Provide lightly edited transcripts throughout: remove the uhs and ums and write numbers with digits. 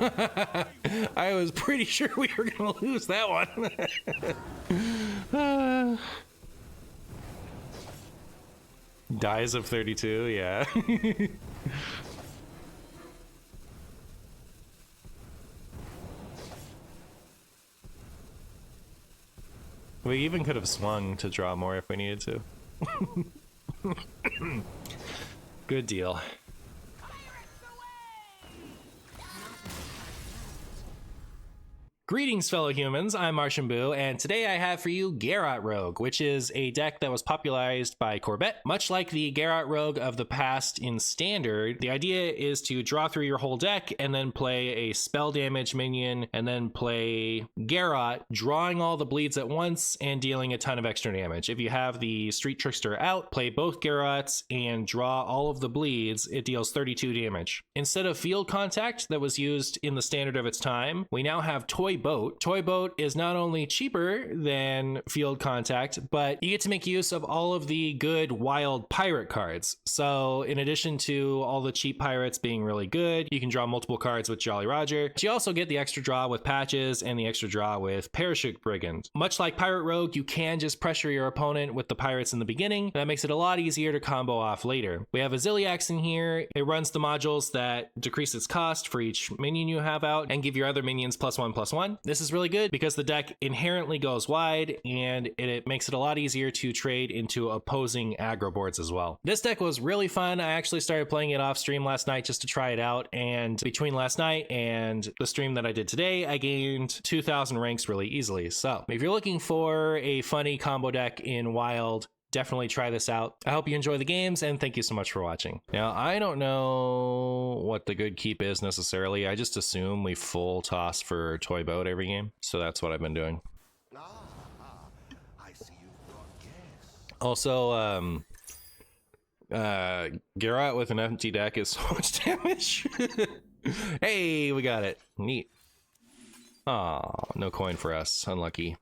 I was pretty sure we were gonna lose that one. Dies of 32, yeah. We even could have swung to draw more if we needed to. Good deal. Greetings, fellow humans. I'm MartianBuu, and today I have for you Garrote Rogue, which is a deck that was popularized by Corbett. Much like the Garrote Rogue of the past in Standard, the idea is to draw through your whole deck and then play a spell damage minion, and then play Garrote, drawing all the bleeds at once and dealing a ton of extra damage. If you have the Street Trickster out, play both Garrotes and draw all of the bleeds, it deals 32 damage. Instead of Field Contact that was used in the Standard of its time, we now have Toy Boat. Toy Boat is not only cheaper than Field Contact, but you get to make use of all of the good wild pirate cards. So in addition to all the cheap pirates being really good, you can draw multiple cards with Jolly Roger, but you also get the extra draw with Patches and the extra draw with Parachute Brigand. Much like Pirate Rogue, you can just pressure your opponent with the pirates in the beginning. That makes it a lot easier to combo off later. We have a Ziliax in here. It runs the modules that decrease its cost for each minion you have out and give your other minions +1/+1. This is really good because the deck inherently goes wide, and it makes it a lot easier to trade into opposing aggro boards as well. This deck was really fun. I actually started playing it off stream last night just to try it out, and between last night and the stream that I did today, I gained 2,000 ranks really easily. So if you're looking for a funny combo deck in Wild, definitely try this out. I hope you enjoy the games, and thank you so much for watching. Now, I don't know what the good keep is necessarily. I just assume we full toss for Toy Boat every game, so that's what I've been doing. I see you've brought guests. Also, Garrote with an empty deck is so much damage. Hey, we got it. Neat. Aw, no coin for us. Unlucky.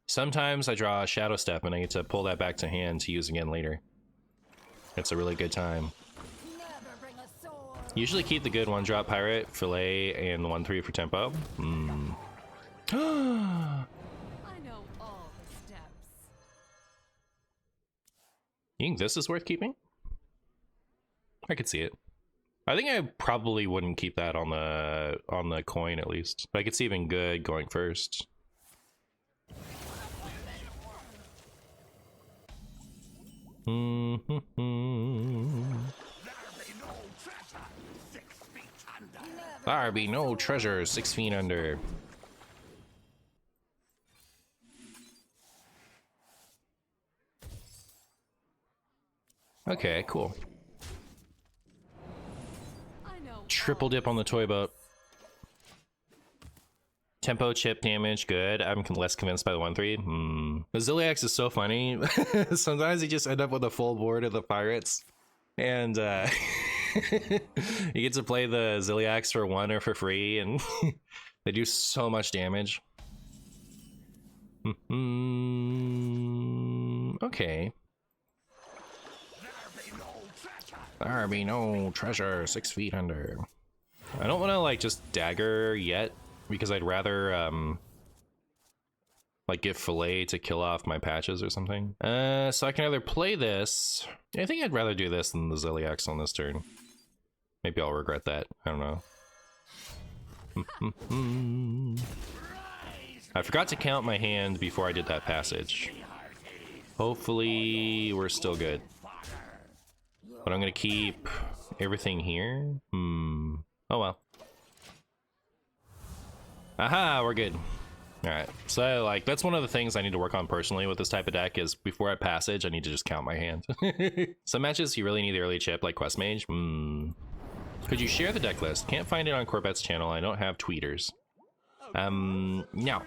Sometimes I draw a Shadow Step and I get to pull that back to hand to use again later. It's a really good time. Usually keep the good 1-drop Pirate, Fillet, and the 1/3 for tempo. I know all the steps. You think this is worth keeping? I could see it. I think I probably wouldn't keep that on the coin at least. But I could see even good going first. There be no treasure 6 feet under. Okay, cool. Triple dip on the Toy Boat. Tempo, chip, damage, good. I'm less convinced by the 1/3. The Ziliax is so funny. Sometimes you just end up with a full board of the pirates. And you get to play the Ziliax for 1 or for free, and they do so much damage. Okay. There be no treasure 6 feet under. I don't want to like just dagger yet, because I'd rather like give Fillet to kill off my Patches or something. So I can either play this. I think I'd rather do this than the Ziliax on this turn. Maybe I'll regret that. I don't know. I forgot to count my hand before I did that passage. Hopefully we're still good. But I'm gonna keep everything here. Oh well. Aha, we're good. Alright, so like that's one of the things I need to work on personally with this type of deck is before I passage, I need to just count my hand. Some matches you really need the early chip like Quest Mage. Could you share the deck list? Can't find it on Corbett's channel. I don't have tweeters. No.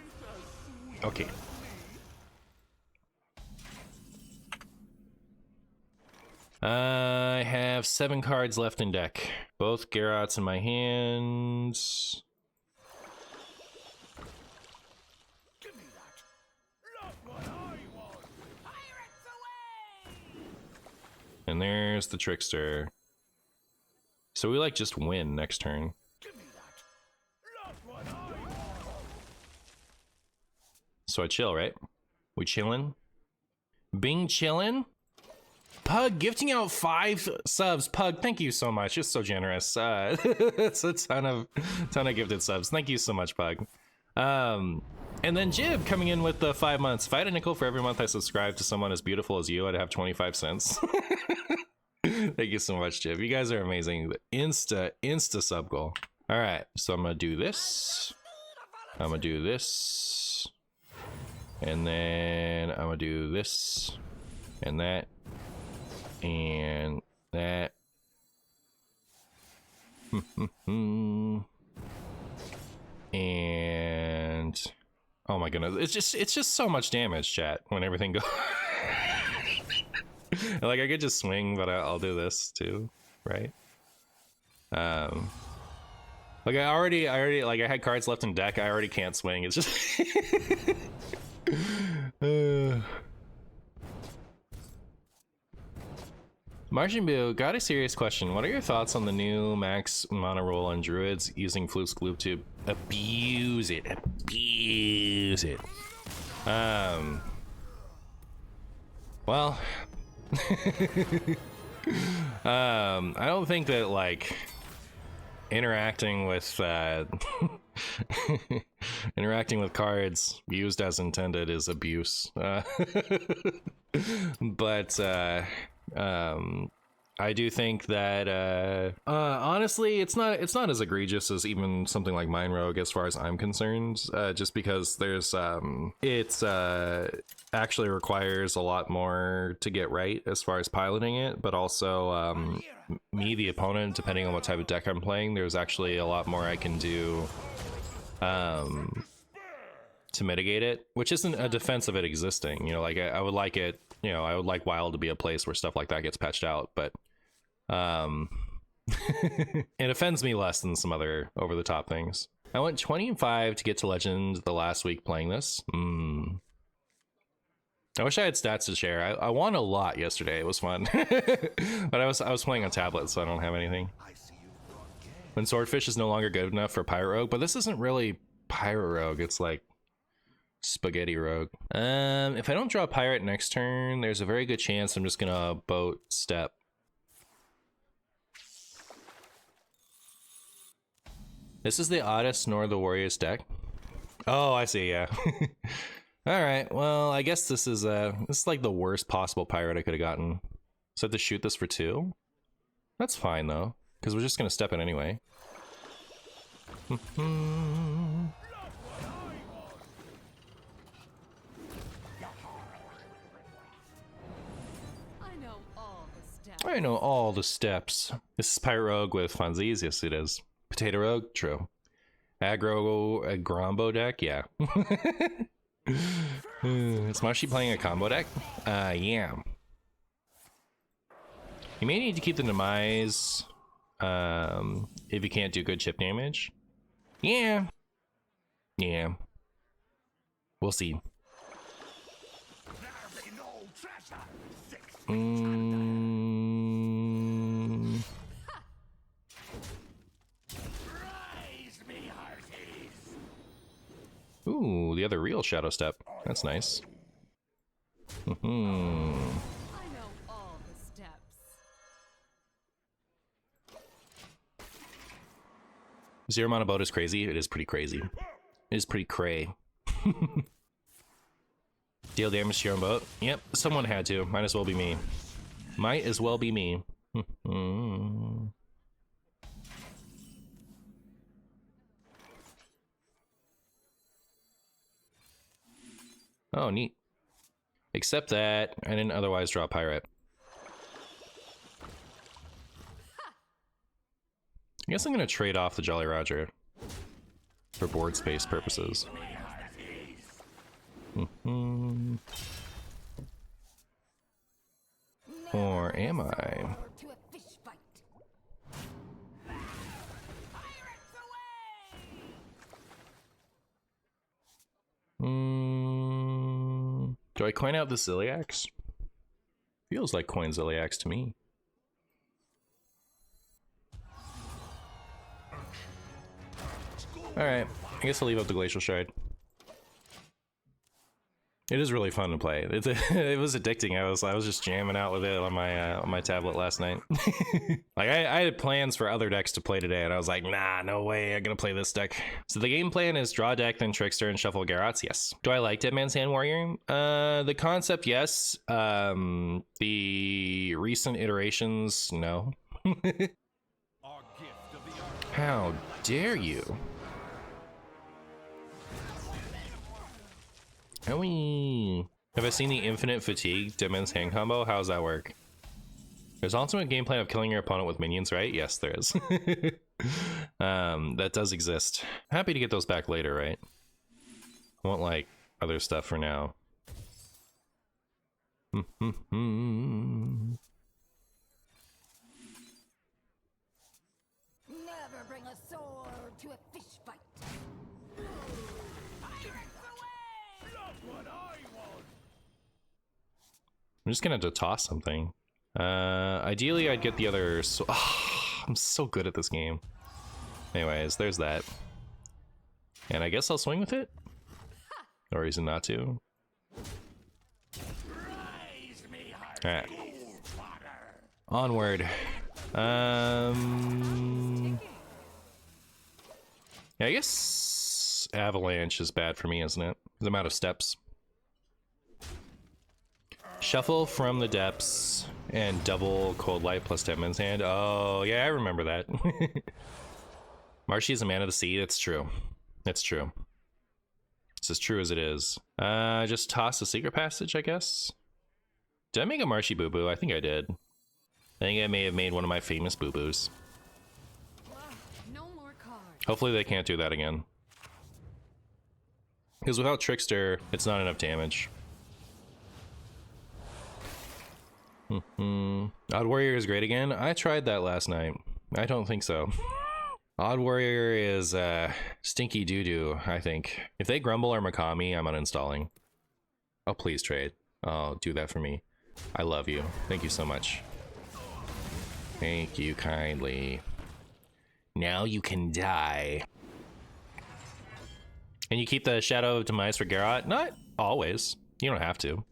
Okay. I have 7 cards left in deck. Both Garrotes in my hands. Give me that. Look what I want. Pirates away! And there's the Trickster. So we like just win next turn. Give me that. Not what I want. So I chill, right? We chillin'? Bing chillin'? Pug gifting out 5 subs. Pug, thank you so much. You're so generous. It's a ton of gifted subs. Thank you so much, Pug. And then Jib coming in with the 5 months. If I had a nickel for every month I subscribe to someone as beautiful as you, I'd have 25 cents. Thank you so much, Jib. You guys are amazing. Insta sub goal. All right, so I'm gonna do this. I'm gonna do this. And then I'm gonna do this. And that. And that. And oh my goodness, it's just so much damage, chat, when everything goes. Like I could just swing, but I'll do this too, right? Like I already like I had cards left in deck. I already can't swing. It's just MartianBuu, got a serious question. What are your thoughts on the new max mana roll on druids using Fluke's Gloop to abuse it? Abuse it. Well, I don't think that like interacting with interacting with cards used as intended is abuse. But I do think that honestly it's not as egregious as even something like Mine Rogue as far as I'm concerned, just because there's it's actually requires a lot more to get right as far as piloting it, but also me, the opponent, depending on what type of deck I'm playing, there's actually a lot more I can do to mitigate it, which isn't a defense of it existing. You know, like I would like it, you know, I would like WoW to be a place where stuff like that gets patched out, but it offends me less than some other over-the-top things. I went 20-5 to get to Legend the last week playing this. I wish I had stats to share. I won a lot yesterday. It was fun. But I was playing on tablet, so I don't have anything. When Swordfish is no longer good enough for Pirate Rogue, but this isn't really Pirate Rogue, it's like Spaghetti Rogue. If I don't draw Pirate next turn, there's a very good chance I'm just gonna boat step. This is the oddest nor the warrior's deck. Oh, I see, yeah. All right, well, I guess this is like the worst possible pirate I could have gotten. So I have to shoot this for 2? That's fine though, because we're just gonna step it anyway. I know all the steps. This is Pirate Rogue with funsies. Yes, it is. Potato Rogue? True. Aggro a Grombo deck? Yeah. Is Marshy playing a combo deck? Yeah. You may need to keep the Demise if you can't do good chip damage. Yeah. Yeah. We'll see. Ooh, the other real Shadow Step. That's nice. I know all the steps. Zero mana boat is crazy. It is pretty crazy. It is pretty cray. Deal damage to your own boat. Yep, someone had to. Might as well be me. Might as well be me. Oh, neat. Except that I didn't otherwise draw Pirate. I guess I'm gonna trade off the Jolly Roger for board space purposes. Or am I? Do I coin out the Ziliax? Feels like coin Ziliax to me. Alright, I guess I'll leave up the Glacial Shard. It is really fun to play. It was addicting. I was just jamming out with it on my tablet last night. Like I had plans for other decks to play today, and I was like, nah, no way, I'm gonna play this deck. So the game plan is draw a deck, then Trickster, and shuffle Garrotes. Yes. Do I like Dead Man's Hand Warrior? The concept, yes. The recent iterations, no. How dare you? Have I seen the Infinite Fatigue Dead Man's Hand combo? How does that work? There's also a game plan of killing your opponent with minions, right? Yes, there is. That does exist. Happy to get those back later, right? I want like other stuff for now. Never bring a sword to a fish fight. I'm just gonna have to toss something. Ideally, I'd get the other. I'm so good at this game. Anyways, there's that. And I guess I'll swing with it. No reason not to. Alright. Onward. Yeah, I guess Avalanche is bad for me, isn't it? Because I'm out of steps. Shuffle from the depths and double Cold Light plus Dead Man's Hand. Oh, yeah, I remember that. Marshy is a man of the sea. That's true. That's true. It's as true as it is. Just toss a Secret Passage, I guess. Did I make a Marshy boo-boo? I think I did. I think I may have made one of my famous boo-boos. No more cards. Hopefully they can't do that again. Because without Trickster, it's not enough damage. Odd Warrior is great again. I tried that last night. I don't think so. Odd Warrior is stinky doo-doo, I think. If they grumble or Makami, I'm uninstalling. Oh, please trade. Oh, do that for me. I love you. Thank you so much. Thank you kindly. Now you can die. And you keep the Shadow of Demise for Garrote? Not always. You don't have to.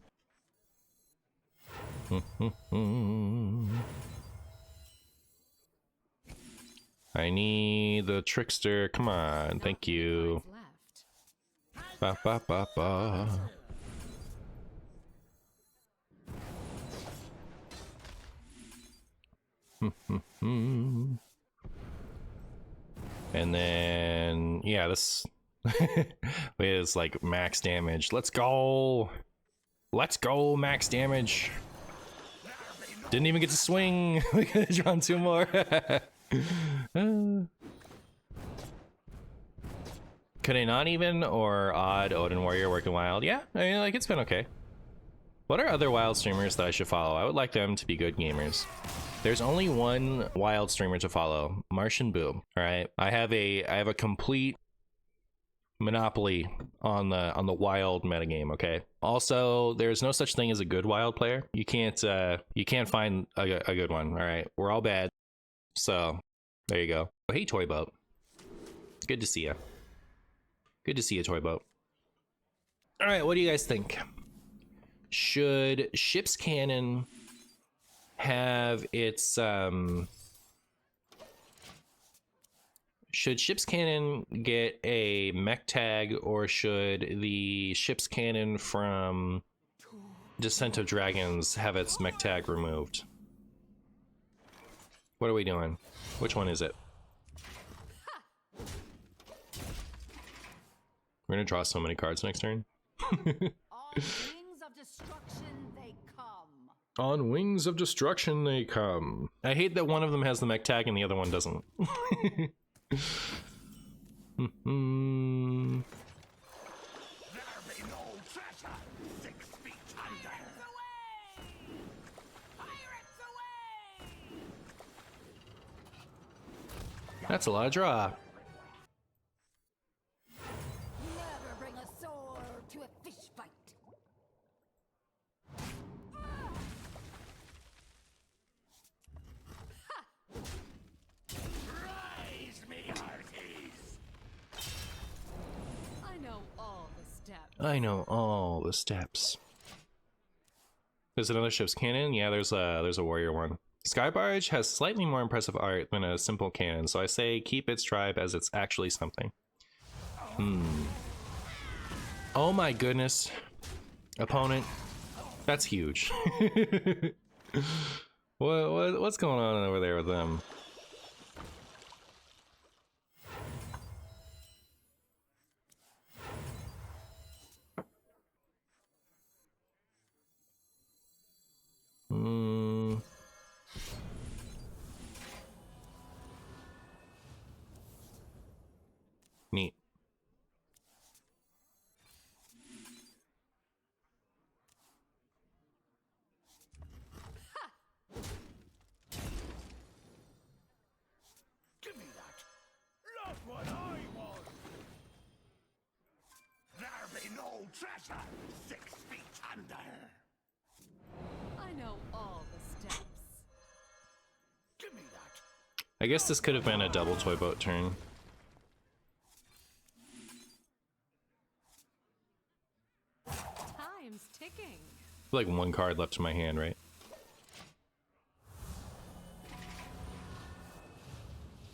I need the Trickster. Come on. Thank you. Ba ba ba ba. And then, yeah, this is like max damage. Let's go. Let's go, max damage. Didn't even get to swing. We could have drawn two more. Could a not even or odd Odin Warrior work in Wild? Yeah, I mean, like, it's been okay. What are other Wild streamers that I should follow? I would like them to be good gamers. There's only one Wild streamer to follow, MartianBuu. All right, I have a complete monopoly on the Wild metagame. Okay. Also, there's no such thing as a good Wild player. You can't find a good one. All right, we're all bad. So there you go. Oh, hey, Toy Boat. Good to see you. Good to see you, Toy Boat. All right, what do you guys think? Should Ship's Cannon have its should Ship's Cannon get a mech tag, or should the Ship's Cannon from Descent of Dragons have its mech tag removed? What are we doing? Which one is it? We're gonna draw so many cards next turn. On wings of destruction they come. On wings of destruction they come. I hate that one of them has the mech tag and the other one doesn't. There be no treasure 6 feet under. Pirates away! That's a lot of draw. Never bring a sword to a fish fight. Rise me, hearties! I know all the steps. There's another ship's cannon. Yeah, there's a warrior one. Sky Barge has slightly more impressive art than a simple cannon, so I say keep its tribe as it's actually something. Oh my goodness. Opponent. That's huge. What's going on over there with them? Neat. Give me that. Look what I want. There be no treasure 6 feet under. I know all the steps. Give me that. I guess this could have been a double toy boat turn. Time's ticking. Like one card left in my hand, right?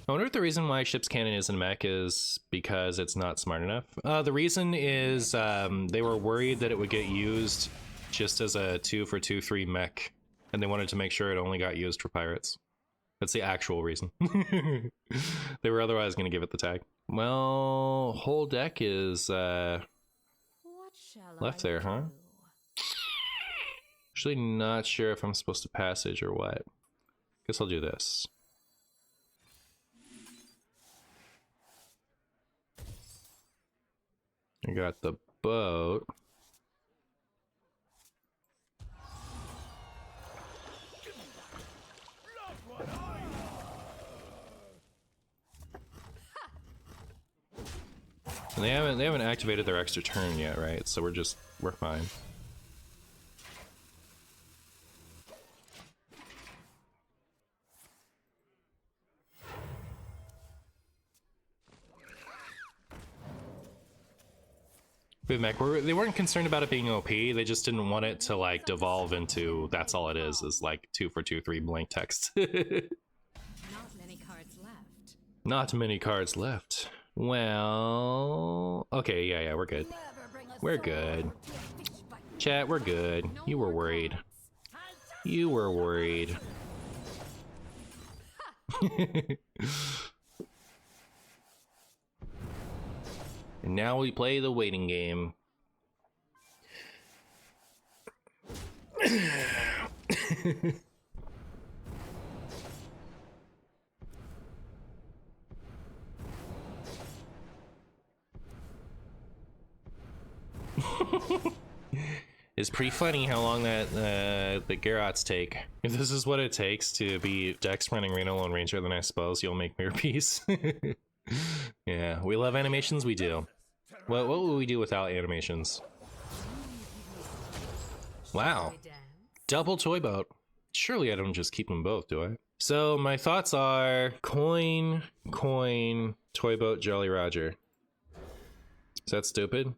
I wonder if the reason why ship's cannon isn't a mech is because it's not smart enough. The reason is they were worried that it would get used just as a 2-for-2/3 mech, and they wanted to make sure it only got used for pirates. That's the actual reason. They were otherwise going to give it the tag. Well, whole deck is What shall left I there, huh? do? Actually not sure if I'm supposed to passage or what. Guess I'll do this. I got the boat. Look what I want. And they haven't activated their extra turn yet, right? So we're fine. Mech, they weren't concerned about it being OP, they just didn't want it to like devolve into that's all it is like 2-for-2/3 blank text. Not many cards left. Not many cards left. Well, okay, yeah, we're good. We're good. Chat, we're good. You were worried. You were worried. And now we play the waiting game. It's pretty funny how long that the Garrotes take. If this is what it takes to be Dex running Reno Lone Ranger, then I suppose you'll make Mirror Piece. Yeah, we love animations, we do. What would we do without animations? Wow. Double toy boat. Surely I don't just keep them both, do I? So my thoughts are coin, toy boat, Jolly Roger. Is that stupid?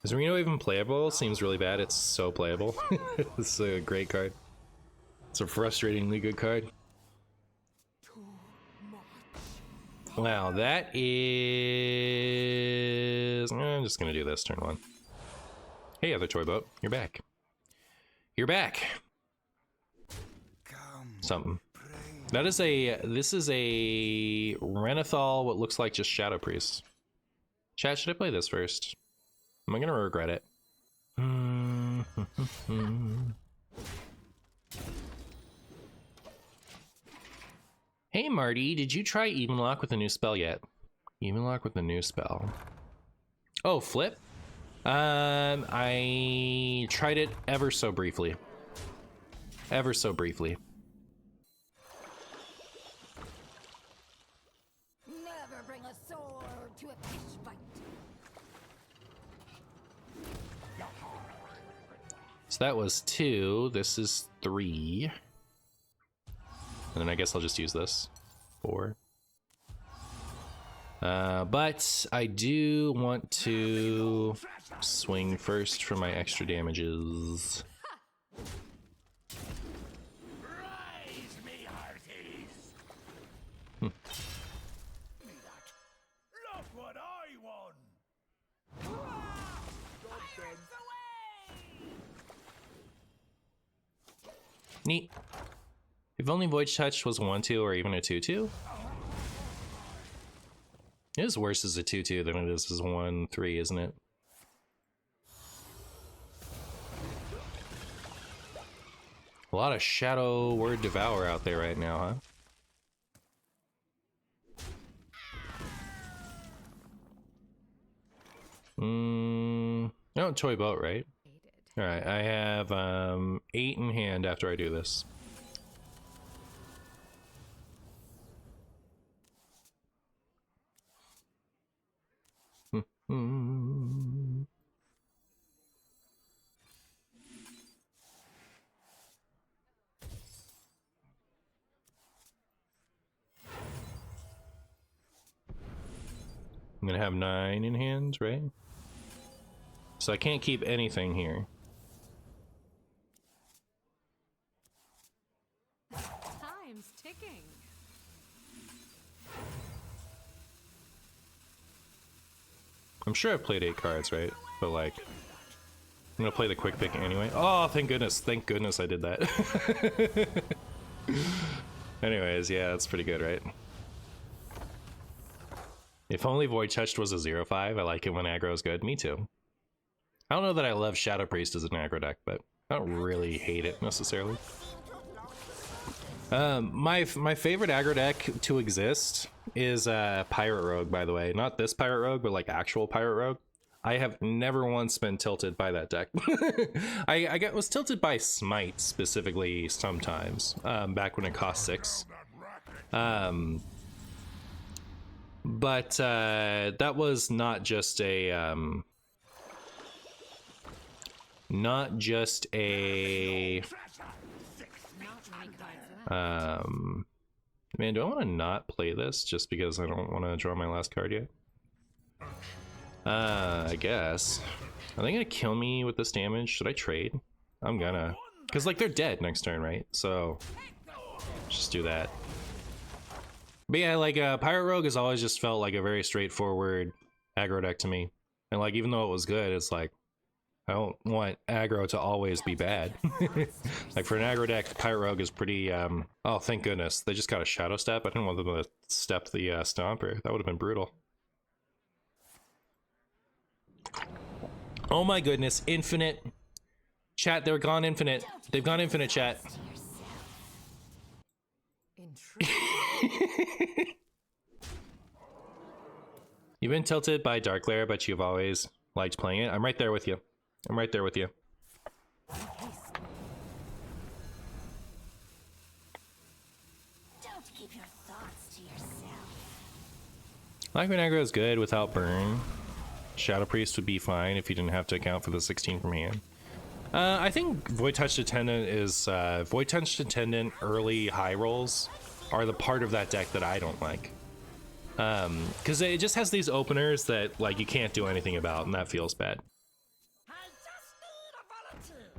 Is Reno even playable? Seems really bad. It's so playable. It's a great card. It's a frustratingly good card. Wow, that is... I'm just gonna do this turn one. Hey, other toy boat, you're back. You're back. Something. That is a... This is a Renathal, what looks like just Shadow Priest. Chat, should I play this first? Am I gonna regret it? Hey Marty, did you try Even Lock with a new spell yet? Even Lock with a new spell. Oh, flip? I tried it ever so briefly. Ever so briefly. Never bring a sword to a fish fight. So that was 2, this is 3. And then I guess I'll just use this. 4. But I do want to swing first for my extra damages. Rise, me hearties! Hmm. Give me that. Look what I won! Pirates away! Neat. If only Void Touch was a 1-2 or even a 2-2. It is worse as a 2-2 than it is as a 1-3, isn't it? A lot of Shadow Word Devour out there right now, huh? No, Toy Boat, right? Alright, I have 8 in hand after I do this. I'm gonna have 9 in hand, right? So I can't keep anything here. Time's ticking. I'm sure I've played 8 cards, right? But like, I'm gonna play the quick pick anyway. Oh, thank goodness I did that. Anyways, yeah, that's pretty good, right? If only Void Touched was a 0-5, I like it when aggro is good. Me too. I don't know that I love Shadow Priest as an aggro deck, but I don't really hate it necessarily. My favorite aggro deck to exist is Pirate Rogue, by the way. Not this Pirate Rogue, but like actual Pirate Rogue. I have never once been tilted by that deck. I was tilted by Smite specifically sometimes, back when it cost 6. But that was not just a Not many cards left. man, do I want to not play this just because I don't want to draw my last card yet? I guess. Are they gonna kill me with this damage? Should I trade? I'm gonna. Because, like, they're dead next turn, right? So, just do that. But yeah, like, Pirate Rogue has always just felt like a very straightforward aggro deck to me. And, like, even though it was good, it's like, I don't want aggro to always be bad. Like, for an aggro deck, Pirate Rogue is pretty, oh, thank goodness. They just got a Shadow Step. I didn't want them to step the Stomper. That would have been brutal. Oh my goodness, infinite. Chat, they're gone infinite. They've gone infinite, chat. You've been tilted by Dark Lair, but you've always liked playing it. I'm right there with you. I'm right there with you. Don't keep your thoughts to yourself. Like when aggro is good without burn. Shadow Priest would be fine if you didn't have to account for the 16 from hand. I think Void Touched Attendant is Void Touched Attendant early high rolls are the part of that deck that I don't like. Because it just has these openers that like you can't do anything about, and that feels bad. I just need a volunteer.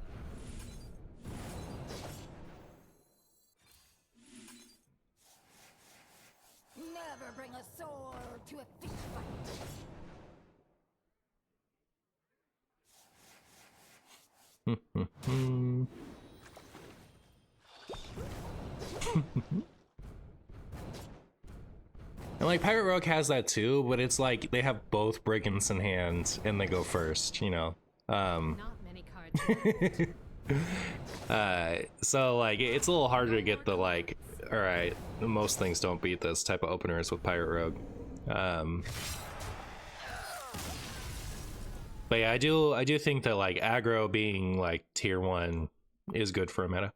Never bring a sword to a fish fight. And like Pirate Rogue has that too, but it's like they have both Brigands in hand and they go first, you know. Not many cards left. So like it's a little harder to get the like, all right, most things don't beat this type of openers with Pirate Rogue. But yeah, I do think that like aggro being like tier 1 is good for a meta.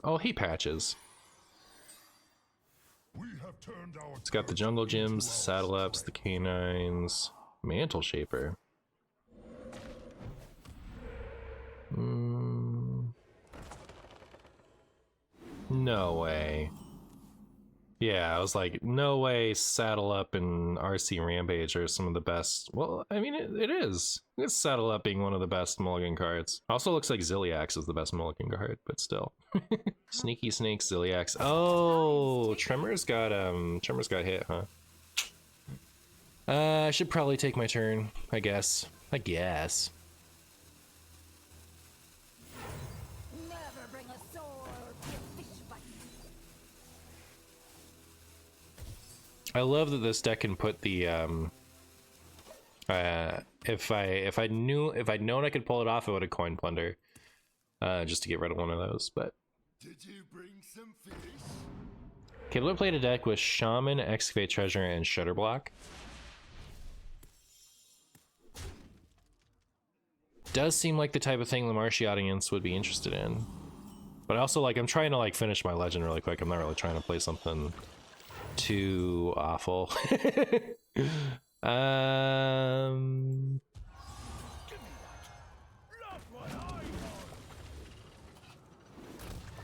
Oh, he patches. It's got the jungle gyms, the saddle ups, the canines, mantle shaper. No way. Yeah, I was like, no way Saddle Up and RC Rampage are some of the best. Well, I mean, it is. It's Saddle Up being one of the best mulligan cards. Also looks like Ziliax is the best mulligan card, but still. Sneaky Snake, Ziliax. Oh, Tremors got hit, huh? I should probably take my turn, I guess. Never bring a sword to a fish fight. I love that this deck can put the if I'd known I could pull it off, I would have coin plunder. Just to get rid of one of those, but Did you bring some fish? Kibler played a deck with Shaman, Excavate Treasure, and Shutterblock. Does seem like the type of thing the Marshy audience would be interested in. But also, like, I'm trying to, like, finish my legend really quick. I'm not really trying to play something too awful. Look what I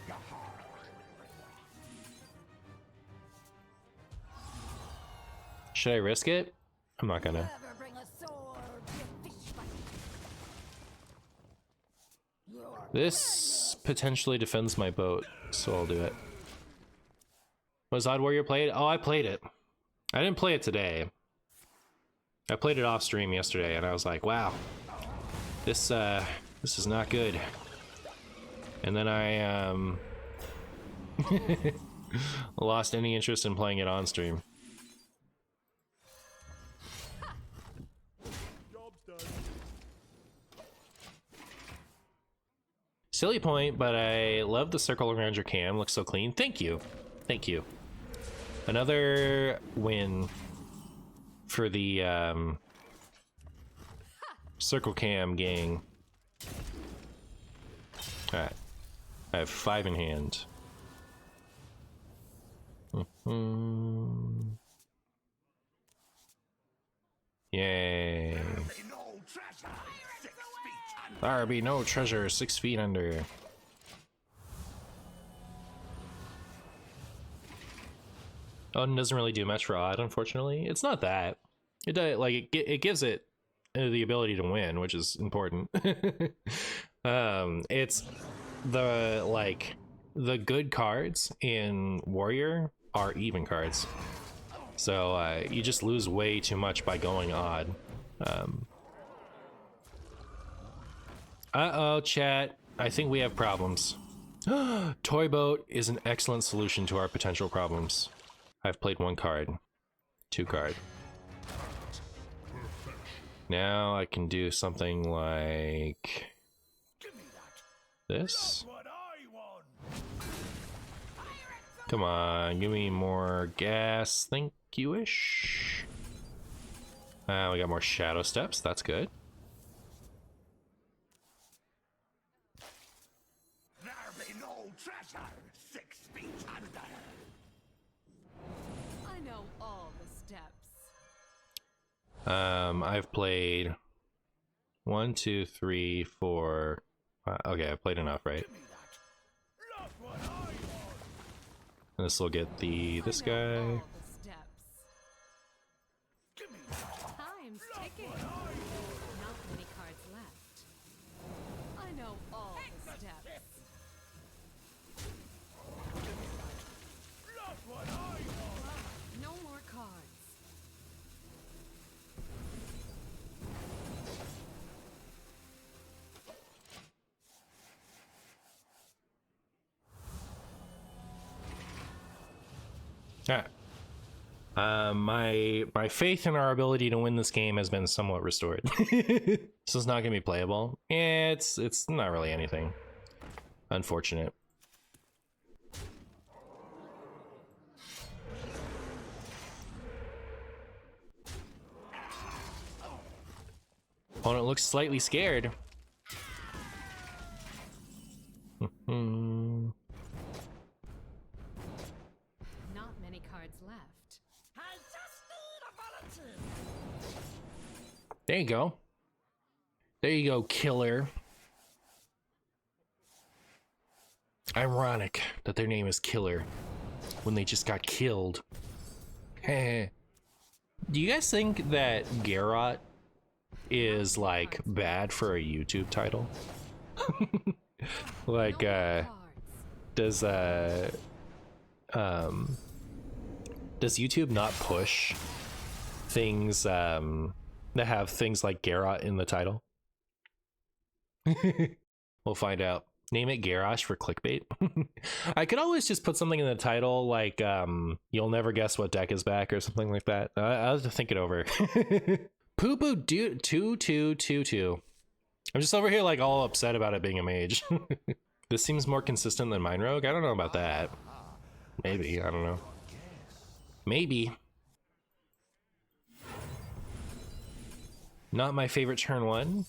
want. Should I risk it? I'm not gonna. Never bring a sword to a fish fight. This potentially defends my boat, so I'll do it. Was Odd Warrior played? Oh, I played it. I didn't play it today. I played it off stream yesterday, and I was like, wow, this is not good. And then I lost any interest in playing it on stream. Job's done. Silly point, but I love the circle around your cam. Looks so clean. Thank you. Thank you. Another win for the circle cam gang. Alright. I have 5 in hand. Yay. No treasure. 6 feet under. There be no treasure 6 feet under. Odin doesn't really do much for Odd, unfortunately. It's not that. It does, like, it gives it the ability to win, which is important. It's the, like, the good cards in Warrior are even cards. So you just lose way too much by going Odd. Uh-oh, chat. I think we have problems. Toy Boat is an excellent solution to our potential problems. I've played 1 card. 2 card. Now I can do something like Give me that. this. What I want. Come on, give me more gas. Thank you-ish. We got more shadow steps. That's good. There be no treasure. 6 feet under. I know all the steps. I've played 1, 2, 3, 4. Okay, I've played enough, right? Give me that. Look what I want. And this will get this I know guy. all the steps. Give me that. Time's ticking. What I want. Not many cards left. I know all the steps. Look what I want. No more cards. My faith in our ability to win this game has been somewhat restored. So it's not gonna be playable. Yeah, it's not really anything. Unfortunate. Opponent looks slightly scared. Not many cards left. I just need a volunteer. There you go. There you go, killer. Ironic that their name is Killer. when they just got killed. Do you guys think that Garrote is like bad for a YouTube title? Like does YouTube not push things that have things like Garrote in the title? We'll find out. Name it Garrosh for clickbait. I could always just put something in the title like you'll never guess what deck is back or something like that. I'll have to think it over. Poo poo do 2222. I'm just over here like all upset about it being a mage. This seems more consistent than mine rogue. I don't know about that. Maybe, I don't know. Maybe. Not my favorite turn one,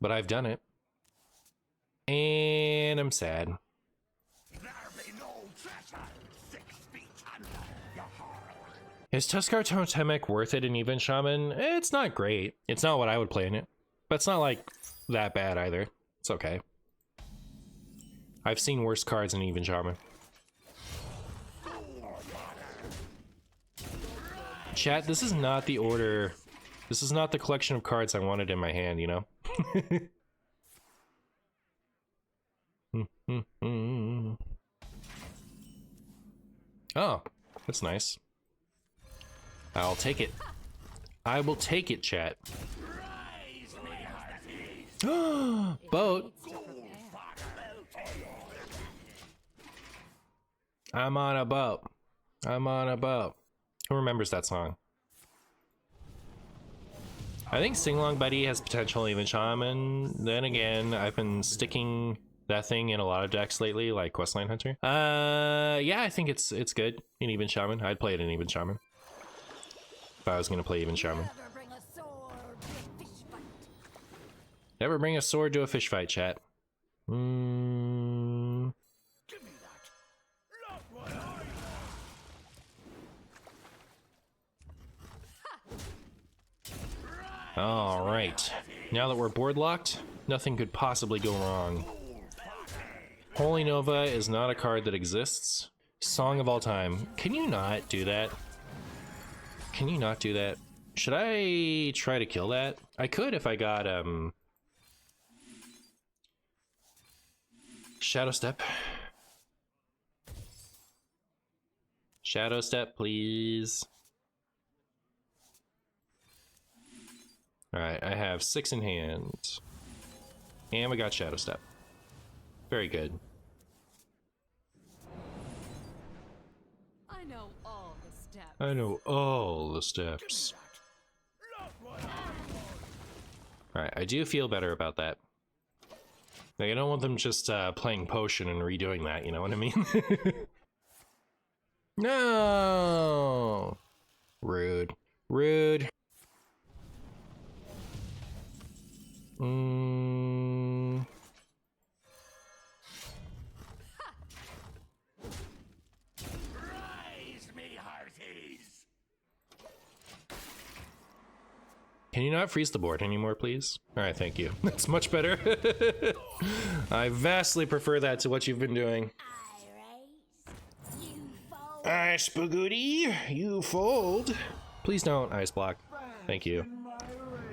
but I've done it. And I'm sad. Is Tuskar Totemic worth it in Even Shaman? It's not great. It's not what I would play in it. But it's not like that bad either. It's okay. I've seen worse cards in Even Shaman. Chat, this is not the order. This is not the collection of cards I wanted in my hand, you know? Oh, that's nice. I'll take it. I will take it, chat. Boat. I'm on a boat. I'm on a boat. Who remembers that song? I think Singalong Buddy has potential Even Shaman. Then again, I've been sticking that thing in a lot of decks lately, like Questline Hunter. Yeah, I think it's good in Even Shaman. I'd play it in Even Shaman if I was gonna play Even Shaman. Never bring a sword to a fish fight, chat. Give me that. Not what I want. All right. Now that we're board locked, nothing could possibly go wrong. Holy Nova is not a card that exists. Song of all time. Can you not do that? Can you not do that? Should I try to kill that? I could if I got Shadow Step. Shadow Step, please. Alright, I have 6 in hand. And we got Shadow Step. Very good. I know all the steps. I know all the steps. Alright, I do feel better about that. Like, I don't want them just playing Potion and redoing that, you know what I mean? No! Rude. Rude. Can you not freeze the board anymore, please? Alright, thank you. That's much better. I vastly prefer that to what you've been doing. Ice Spagooty, you fold. Please don't ice block. Thank you.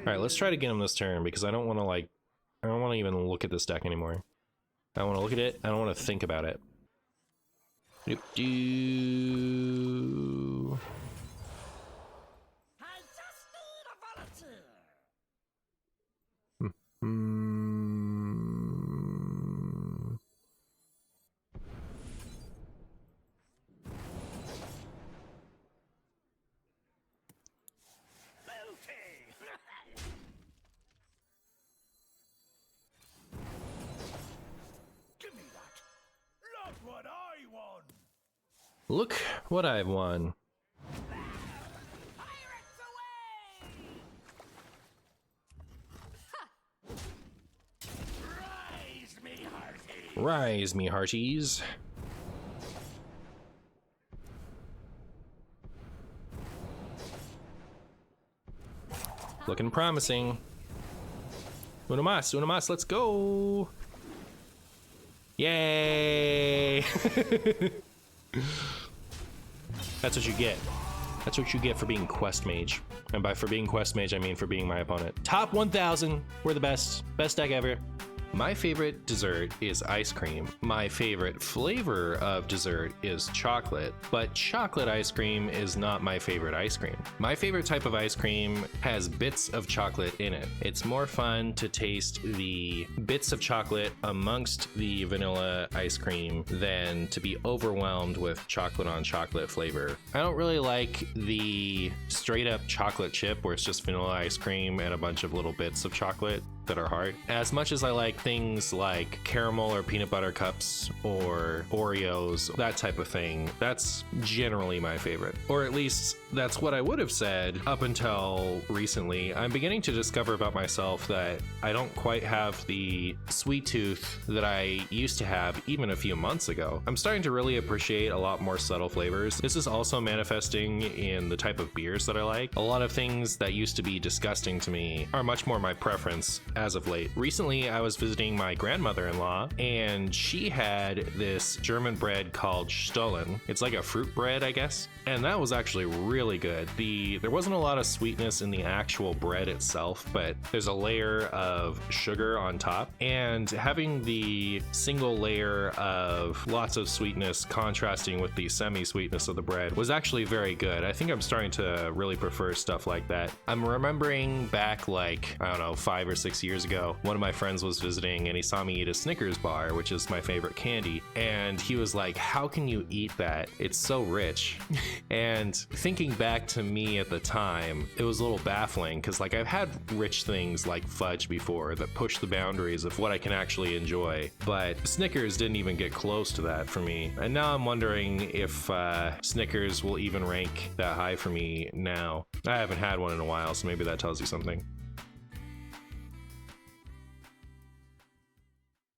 Alright, let's try to get him this turn because I don't want to like... I don't want to even look at this deck anymore. I don't want to look at it. I don't want to think about it. Doop-doo. Look what I've won. Rise, me hearties. Looking promising. Uno mas, let's go. Yay! That's what you get. That's what you get for being Quest Mage. And by for being Quest Mage, I mean for being my opponent. Top 1000, we're the best. Best deck ever. My favorite dessert is ice cream. My favorite flavor of dessert is chocolate, but chocolate ice cream is not my favorite ice cream. My favorite type of ice cream has bits of chocolate in it. It's more fun to taste the bits of chocolate amongst the vanilla ice cream than to be overwhelmed with chocolate on chocolate flavor. I don't really like the straight up chocolate chip where it's just vanilla ice cream and a bunch of little bits of chocolate that are hard. As much as I like things like caramel or peanut butter cups or Oreos, that type of thing, that's generally my favorite. Or at least that's what I would have said up until recently. I'm beginning to discover about myself that I don't quite have the sweet tooth that I used to have even a few months ago. I'm starting to really appreciate a lot more subtle flavors. This is also manifesting in the type of beers that I like. A lot of things that used to be disgusting to me are much more my preference as of late. Recently, I was visiting my grandmother-in-law, and she had this German bread called Stollen. It's like a fruit bread, I guess, and that was actually really good. There wasn't a lot of sweetness in the actual bread itself, but there's a layer of sugar on top, and having the single layer of lots of sweetness contrasting with the semi-sweetness of the bread was actually very good. I think I'm starting to really prefer stuff like that. I'm remembering back like, I don't know, 5 or 6 years ago, one of my friends was visiting and he saw me eat a Snickers bar, which is my favorite candy, and he was like, how can you eat that? It's so rich. And thinking back to me at the time, it was a little baffling because like I've had rich things like fudge before that push the boundaries of what I can actually enjoy, but Snickers didn't even get close to that for me. And now I'm wondering if Snickers will even rank that high for me now. I haven't had one in a while, so maybe that tells you something.